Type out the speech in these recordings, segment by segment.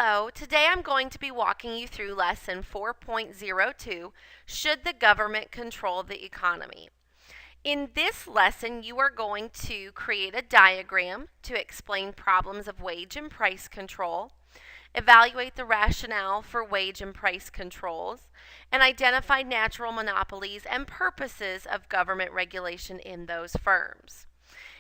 Hello, today I'm going to be walking you through lesson 4.02, Should the Government Control the Economy? In this lesson, you are going to create a diagram to explain problems of wage and price control, evaluate the rationale for wage and price controls, and identify natural monopolies and purposes of government regulation in those firms.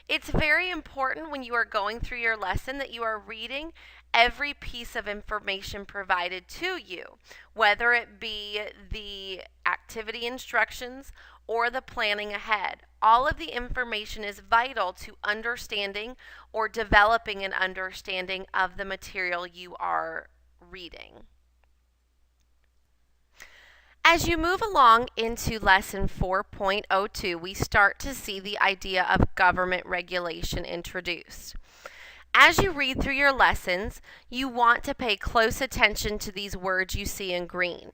It's very important when you are going through your lesson that you are reading every piece of information provided to you, whether it be the activity instructions or the planning ahead. All of the information is vital to understanding or developing an understanding of the material you are reading. As you move along into lesson 4.02, we start to see the idea of government regulation introduced. As you read through your lessons, you want to pay close attention to these words you see in green.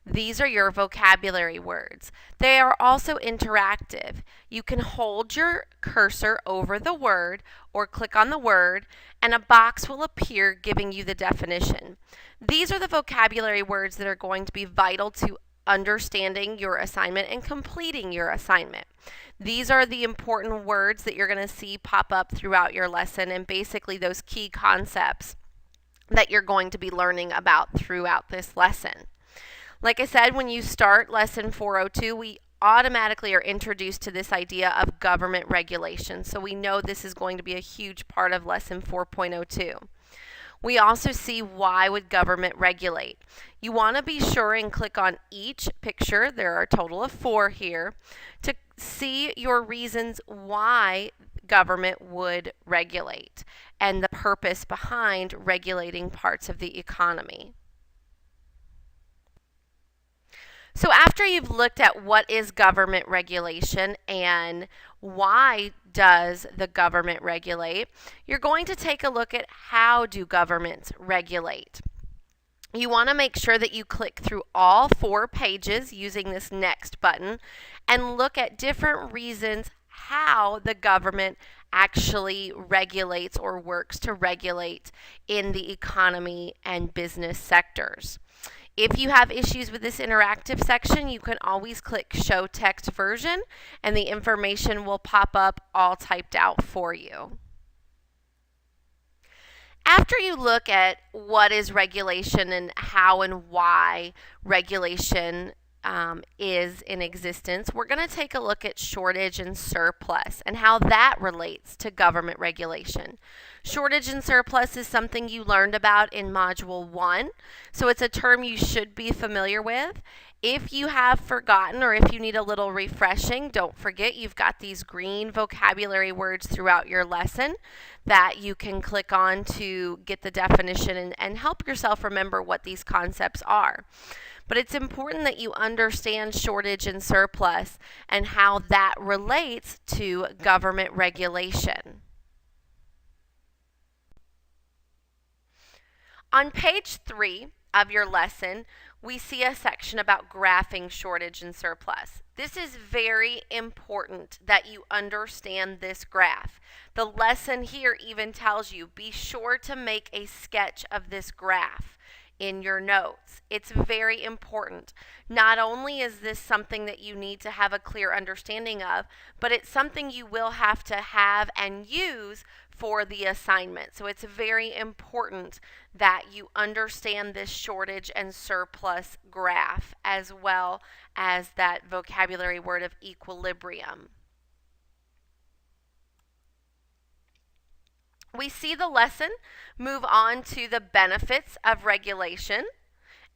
These are your vocabulary words. They are also interactive. You can hold your cursor over the word or click on the word, and a box will appear giving you the definition. These are the vocabulary words that are going to be vital to understanding your assignment and completing your assignment. These are the important words that you're going to see pop up throughout your lesson, and basically those key concepts that you're going to be learning about throughout this lesson. Like I said, when you start lesson 402, we automatically are introduced to this idea of government regulation. So we know this is going to be a huge part of lesson 4.02. We also see why would government regulate. You want to be sure and click on each picture, there are a total of 4 here, to see your reasons why government would regulate and the purpose behind regulating parts of the economy. So after you've looked at what is government regulation and why does the government regulate, you're going to take a look at how do governments regulate. You want to make sure that you click through all 4 pages using this next button and look at different reasons how the government actually regulates or works to regulate in the economy and business sectors. If you have issues with this interactive section, you can always click Show Text Version and the information will pop up all typed out for you. After you look at what is regulation and how and why regulation is in existence, we're going to take a look at shortage and surplus and how that relates to government regulation. Shortage and surplus is something you learned about in Module 1, so it's a term you should be familiar with. If you have forgotten or if you need a little refreshing, don't forget you've got these green vocabulary words throughout your lesson that you can click on to get the definition and help yourself remember what these concepts are. But it's important that you understand shortage and surplus and how that relates to government regulation. On page 3 of your lesson, we see a section about graphing shortage and surplus. This is very important that you understand this graph. The lesson here even tells you, be sure to make a sketch of this graph in your notes. It's very important. Not only is this something that you need to have a clear understanding of, but it's something you will have to have and use for the assignment. So it's very important that you understand this shortage and surplus graph as well as that vocabulary word of equilibrium. We see the lesson move on to the benefits of regulation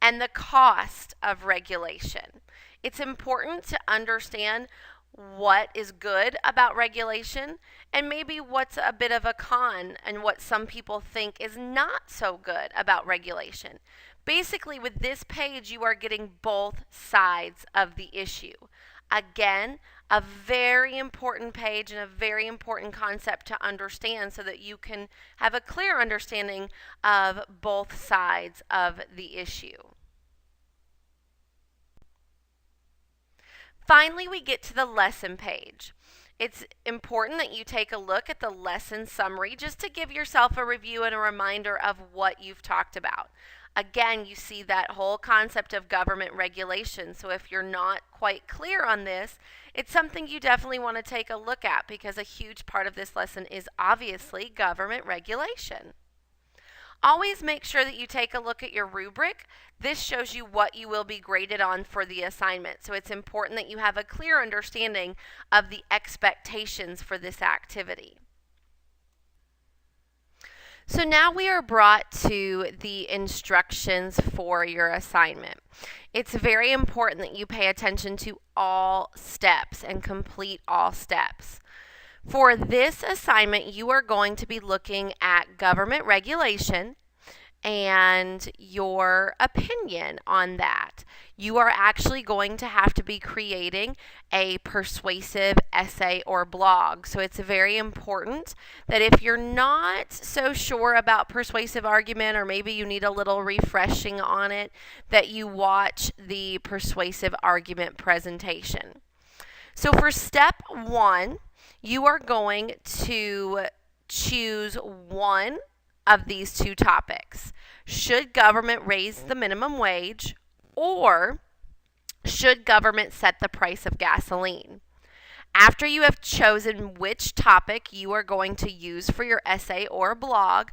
and the cost of regulation. It's important to understand what is good about regulation and maybe what's a bit of a con and what some people think is not so good about regulation. Basically, with this page, you are getting both sides of the issue. Again, a very important page and a very important concept to understand so that you can have a clear understanding of both sides of the issue. Finally, we get to the lesson page. It's important that you take a look at the lesson summary just to give yourself a review and a reminder of what you've talked about. Again, you see that whole concept of government regulation. So if you're not quite clear on this, it's something you definitely want to take a look at because a huge part of this lesson is obviously government regulation. Always make sure that you take a look at your rubric. This shows you what you will be graded on for the assignment. So it's important that you have a clear understanding of the expectations for this activity. So now we are brought to the instructions for your assignment. It's very important that you pay attention to all steps and complete all steps. For this assignment, you are going to be looking at government regulation and your opinion on that. You are actually going to have to be creating a persuasive essay or blog. So it's very important that if you're not so sure about persuasive argument, or maybe you need a little refreshing on it, that you watch the persuasive argument presentation. So for step 1, you are going to choose one of these two topics. Should government raise the minimum wage, or should government set the price of gasoline? After you have chosen which topic you are going to use for your essay or blog,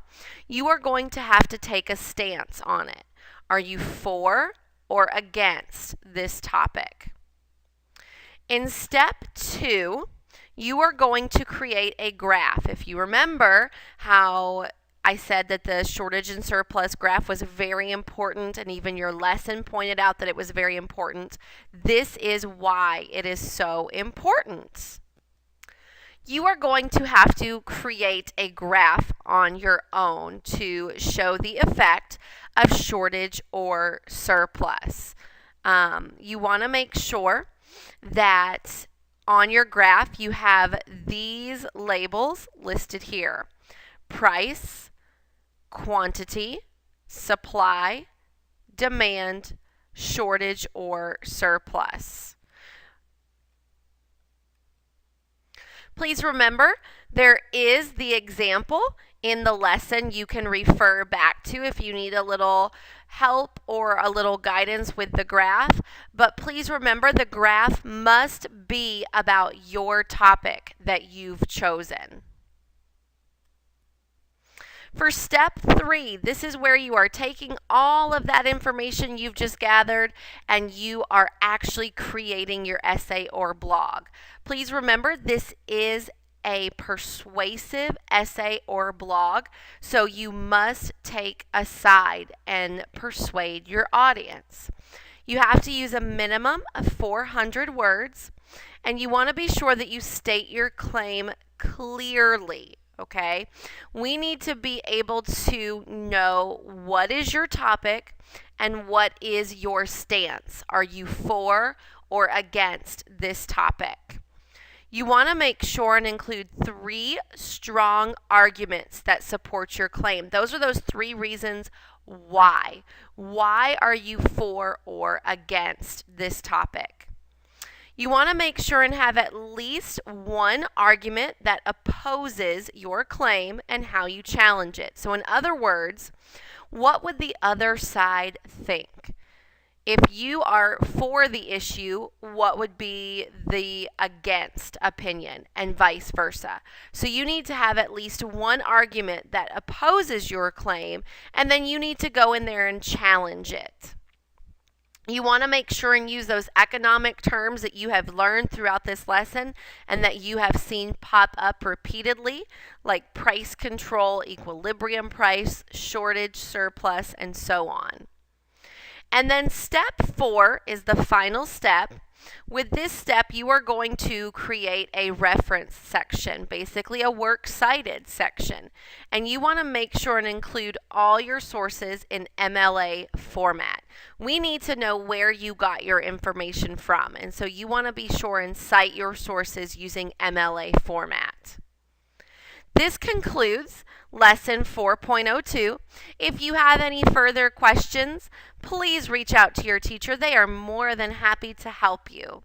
you are going to have to take a stance on it. Are you for or against this topic? In step 2, you are going to create a graph. If you remember how I said that the shortage and surplus graph was very important, and even your lesson pointed out that it was very important, this is why it is so important. You are going to have to create a graph on your own to show the effect of shortage or surplus. You want to make sure that on your graph you have these labels listed here: price, quantity, supply, demand, shortage or surplus. Please remember, there is the example in the lesson you can refer back to if you need a little help or a little guidance with the graph. But please remember, the graph must be about your topic that you've chosen. For step 3, this is where you are taking all of that information you've just gathered and you are actually creating your essay or blog. Please remember, this is a persuasive essay or blog, so you must take a side and persuade your audience. You have to use a minimum of 400 words, and you want to be sure that you state your claim clearly. Okay, we need to be able to know what is your topic and what is your stance. Are you for or against this topic? You want to make sure and include 3 strong arguments that support your claim. Those are those 3 reasons why. Why are you for or against this topic? You want to make sure and have at least one argument that opposes your claim and how you challenge it. So in other words, what would the other side think? If you are for the issue, what would be the against opinion, and vice versa? So you need to have at least one argument that opposes your claim, and then you need to go in there and challenge it. You want to make sure and use those economic terms that you have learned throughout this lesson and that you have seen pop up repeatedly, like price control, equilibrium price, shortage, surplus, and so on. And then step 4 is the final step. With this step, you are going to create a reference section, basically a works cited section. And you want to make sure and include all your sources in MLA format. We need to know where you got your information from, and so you want to be sure and cite your sources using MLA format. This concludes Lesson 4.02. If you have any further questions, please reach out to your teacher. They are more than happy to help you.